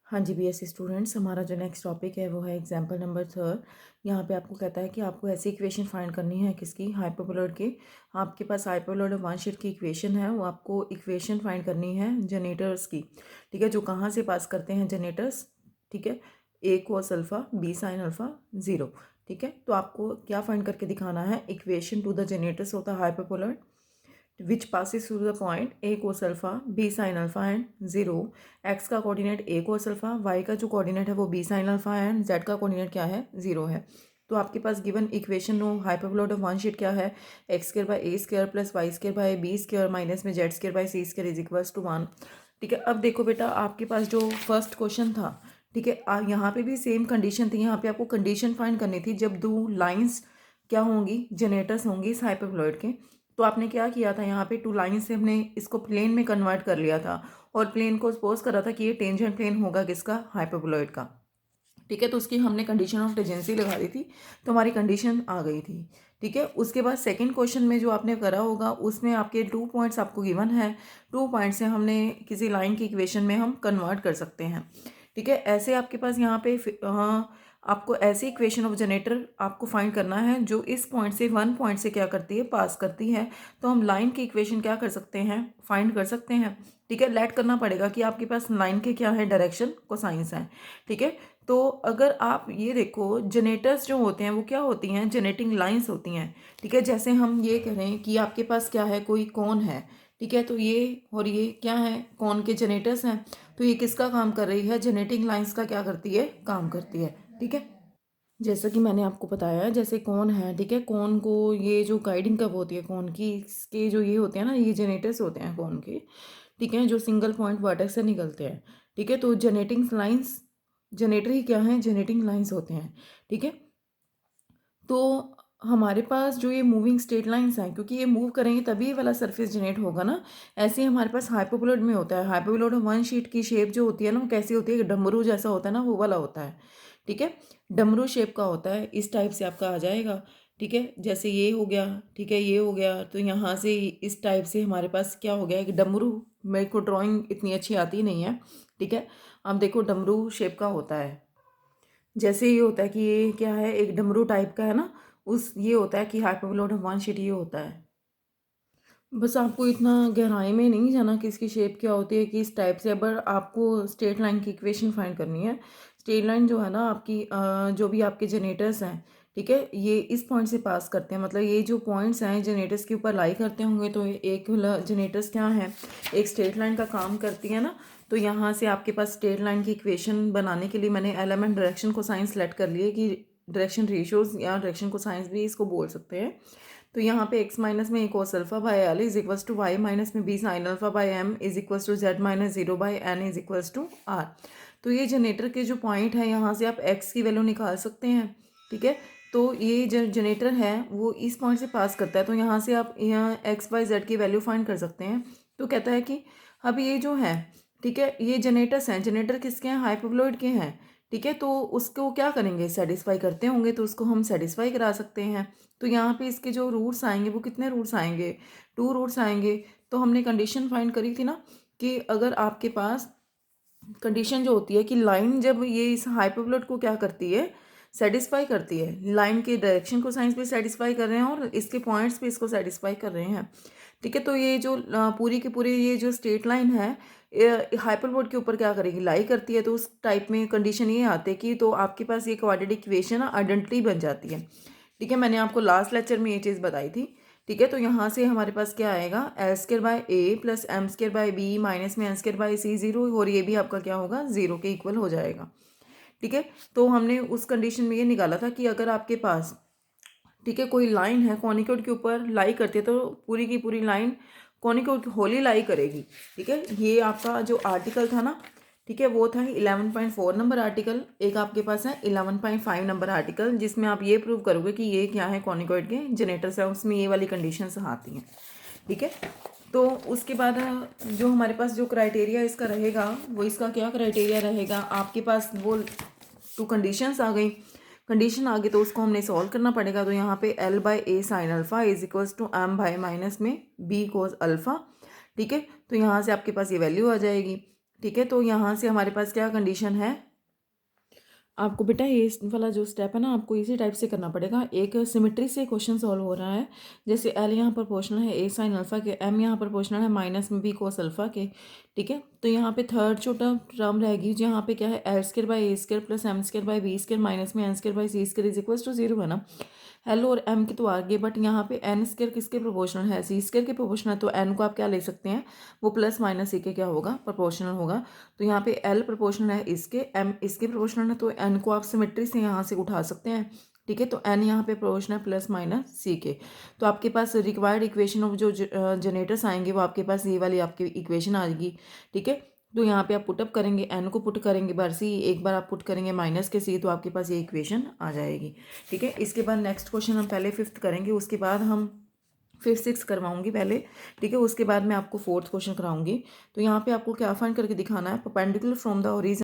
हाँ जी, BSc students, हमारा जो नेक्स्ट टॉपिक है वो है एग्जाम्पल नंबर 3। यहाँ पे आपको कहता है कि आपको ऐसी इक्वेशन फाइंड करनी है किसकी, हाइपरबोलॉइड की। आपके पास हाइपरबोलॉइड वन शीट की इक्वेशन है, वो आपको इक्वेशन फाइंड करनी है जनरेटर्स की। ठीक है, जो कहाँ से पास करते हैं जनरेटर्स। ठीक है, A cos alpha B sine alpha zero. ठीक है, तो आपको क्या फाइंड करके दिखाना है, इक्वेशन टू द जनरेटर्स होता है hyperboloid which passes through the point a cos alpha b sin alpha and 0। x का coordinate a cos alpha, y का जो कोऑर्डिनेट है वो b sin alpha है एंड z का कोऑर्डिनेट क्या है, 0 है। तो आपके पास given equation no hyperboloid of one sheet क्या है, X square by A square plus Y square by B square minus में Z square by C square is equals to 1। ठीक है, अब देखो बेटा, आपके पास जो फर्स्ट क्वेश्चन था, ठीक है, यहाँ पे भी सेम कंडीशन थी। यहाँ पे आपको कंडीशन फाइंड करनी थी जब दो लाइंस क्या होंगी, जनरेटर्स होंगी इस हाइपरबोलॉइड के। तो आपने क्या किया था, यहाँ पे टू लाइन से हमने इसको प्लेन में कन्वर्ट कर लिया था और प्लेन को सपोज करा था कि ये टेंजेंट प्लेन होगा किसका, हाइपरबोलॉइड का। ठीक है, तो उसकी हमने कंडीशन ऑफ टेंजेंसी लगा दी थी, तो हमारी कंडीशन आ गई थी। ठीक है, उसके बाद सेकंड क्वेश्चन में जो आपने करा होगा उसमें आपके 2 पॉइंट्स आपको गिवन है। 2 पॉइंट से हमने किसी लाइन की इक्वेशन में हम कन्वर्ट कर सकते हैं। ठीक है, ऐसे आपके पास यहाँ पे आपको ऐसी इक्वेशन ऑफ जनरेटर आपको फाइंड करना है जो इस पॉइंट से 1 पॉइंट से क्या करती है, पास करती है। तो हम लाइन की इक्वेशन क्या कर सकते हैं, फाइंड कर सकते हैं। ठीक है, लेट करना पड़ेगा कि आपके पास लाइन के क्या है, डायरेक्शन कोसाइंस है। ठीक है, तो अगर आप ये देखो, जनरेटर्स जो होते हैं वो क्या होती हैं, जनरेटिंग लाइंस होती हैं। ठीक है, जैसे हम ये करें कि आपके पास क्या है, कोई कौन है। ठीक है, तो ये और ये क्या है, कौन के जनरेटर्स हैं। तो ये किसका काम कर रही है, जनरेटिंग लाइंस का क्या करती है, काम करती है। ठीक है, जैसा कि मैंने आपको बताया, जैसे कौन है, ठीक है, कौन को ये जो गाइडिंग कब होती है कौन की, इसके जो ये होते हैं ना, ये जनरेटर्स होते हैं कौन के। ठीक है, जो सिंगल पॉइंट वर्टेक्स से निकलते हैं। ठीक है, तो जनरेटिंग लाइंस, जनरेटर ही क्या है, जनरेटिंग लाइंस होते हैं। ठीक है, तो हमारे पास जो ये मूविंग स्ट्रेट लाइंस हैं, क्योंकि ये मूव करेंगे तभी ये वाला सरफेस जनरेट होगा ना। ऐसे ही हमारे पास हाइपरबोलॉइड में होता है। हाइपरबोलॉइड वन शीट की शेप जो होती है ना, वो कैसी होती है, डमरू जैसा होता है ना, वो वाला होता है। ठीक है, डमरू शेप का होता है, इस टाइप से आपका आ जाएगा। ठीक है, जैसे ये हो गया, ठीक है, ये हो गया, तो यहाँ से इस टाइप से हमारे पास क्या हो गया, एक डमरू। मेरे को ड्राइंग इतनी अच्छी आती नहीं है। ठीक है, अब देखो डमरू शेप का होता है। जैसे ये होता है कि ये क्या है, एक डमरू टाइप का है ना, उस ये होता है कि हाइपरबोलॉइड ऑफ वन शीट ये होता है। बस आपको इतना गहराई में नहीं जाना कि इसकी शेप क्या होती है, कि इस टाइप से, बट आपको स्ट्रेट लाइन की इक्वेशन फाइंड करनी है। स्ट्रेट लाइन जो है ना आपकी, जो भी आपके जनरेटर्स हैं, ठीक है, ये इस पॉइंट से पास करते हैं। मतलब ये जो पॉइंट्स हैं जनरेटर्स के ऊपर लाई करते होंगे, तो एक जनरेटर्स क्या है, एक स्ट्रेट लाइन का काम करती है ना। तो यहाँ से आपके पास स्ट्रेट लाइन की इक्वेशन बनाने के लिए मैंने एलिमेंट डायरेक्शन को साइंस सेलेक्ट कर लिए, कि डायरेक्शन रेशियोज या डायरेक्शन को साइंस भी इसको बोल सकते हैं। तो यहाँ पे x माइनस में A cos alpha by L is equals to Y minus में B sine alpha by M is equals to Z minus 0 by N is equals to R. तो ये जनरेटर के जो पॉइंट है, यहाँ से आप x की वैल्यू निकाल सकते हैं। ठीक है, तो ये जो जनरेटर है वो इस पॉइंट से पास करता है, तो यहाँ से आप यहाँ एक्स बाई जेड की वैल्यू फाइंड कर सकते हैं। तो कहता है कि अब ये जो है, ठीक है, ये जनरेटर्स हैं, जनरेटर किसके हैं, हाइपरबोलॉइड के हैं। ठीक है, तो उसको क्या करेंगे, सेटिस्फाई करते होंगे, तो उसको हम सेटिस्फाई करा सकते हैं। तो यहाँ पे इसके जो रूट्स आएंगे वो कितने रूट्स आएंगे, 2 रूट्स आएंगे। तो हमने कंडीशन फाइंड करी थी ना, कि अगर आपके पास कंडीशन जो होती है कि लाइन जब ये इस हाइपरबोलॉइड को क्या करती है, सेटिस्फाई करती है, लाइन के डायरेक्शन को साइंस भी सेटिस्फाई कर रहे हैं और इसके पॉइंट्स भी इसको सेटिस्फाई कर रहे हैं। ठीक है, तो ये जो पूरी की पूरी ये जो स्ट्रेट लाइन है, हाइपरबोलॉइड के ऊपर क्या करेगी, लाई करती है। तो उस टाइप में कंडीशन ये आती है कि तो आपके पास ये क्वाड्रेटिक इक्वेशन आइडेंटिटी बन जाती है। ठीक है, मैंने आपको लास्ट लेक्चर में ये चीज़ बताई थी। ठीक है, तो यहाँ से हमारे पास क्या आएगा, L square by A plus M square by B minus में एन स्केयर बाई सी 0, और ये भी आपका क्या होगा, 0 के इक्वल हो जाएगा। ठीक है, तो हमने उस कंडीशन में ये निकाला था कि अगर आपके पास, ठीक है, कोई लाइन है कॉनिकॉइड के ऊपर लाई करती है, तो पूरी की पूरी लाइन कॉनिकॉइड होली लाई करेगी। ठीक है, ये आपका जो आर्टिकल था ना, ठीक है, वो था 11.4 नंबर आर्टिकल। एक आपके पास है 11.5 नंबर आर्टिकल, जिसमें आप ये प्रूव करोगे कि ये क्या है, कॉनिकॉइड के जनरेटर्स है, उसमें ये वाली कंडीशंस आती हैं। ठीक है, तो उसके बाद जो हमारे पास जो क्राइटेरिया इसका रहेगा, वो इसका क्या क्राइटेरिया रहेगा, आपके पास वो 2 कंडीशंस आ गई। कंडीशन आ गई तो उसको हमने सॉल्व करना पड़ेगा। तो यहाँ पे L by A sine alpha is equals to M by minus में बी कोस अल्फा। ठीक है, तो यहाँ से आपके पास ये वैल्यू आ जाएगी। ठीक है, तो यहाँ से हमारे पास क्या कंडीशन है, आपको बेटा ये वाला जो स्टेप है ना आपको इसी टाइप से करना पड़ेगा। एक सिमेट्री से क्वेश्चन सॉल्व हो रहा है, जैसे एल यहाँ पर प्रोपोर्शनल है ए साइन अल्फा के, एम यहाँ पर प्रोपोर्शनल है माइनस में बी कोस अल्फा के। ठीक है, तो यहाँ पे थर्ड जो टर्म रहेगी जहाँ पे क्या है L square by A square plus M square by B square minus में N square by C square is equal to 0 है ना। एल और एम की तो आगे, बट यहाँ पे एन स्क्वायर किसके प्रोपोर्शनल है, सी स्क्वायर के प्रोपोर्शनल है, तो एन को आप क्या ले सकते हैं, वो प्लस माइनस सी के क्या होगा, प्रोपोर्शनल होगा। तो यहाँ पे एल प्रोपोर्शनल है इसके, एम इसके प्रोपोर्शनल है, तो एन को आप सिमेट्री से यहाँ से उठा सकते हैं। ठीक है, तो एन यहाँ पे प्रोपोर्शनल है प्लस माइनस सी के। तो आपके पास रिक्वायर्ड इक्वेशन ऑफ जो जनरेटर्स आएंगे वो आपके पास ये वाली आपकी इक्वेशन आएगी। ठीक है, तो यहाँ पे आप पुटअप करेंगे, एन को पुट करेंगे बार सी, एक बार आप पुट करेंगे माइनस के सी, तो आपके पास ये इक्वेशन आ जाएगी। ठीक है, इसके बाद नेक्स्ट क्वेश्चन हम पहले फिफ्थ करेंगे, उसके बाद हम फिफ्थ सिक्स करवाऊंगी पहले। ठीक है, उसके बाद मैं आपको फोर्थ क्वेश्चन कराऊंगी। तो यहाँ पे आपको क्या फाइंड करके दिखाना है, परपेंडिकुलर फ्रॉम द ओरिजिन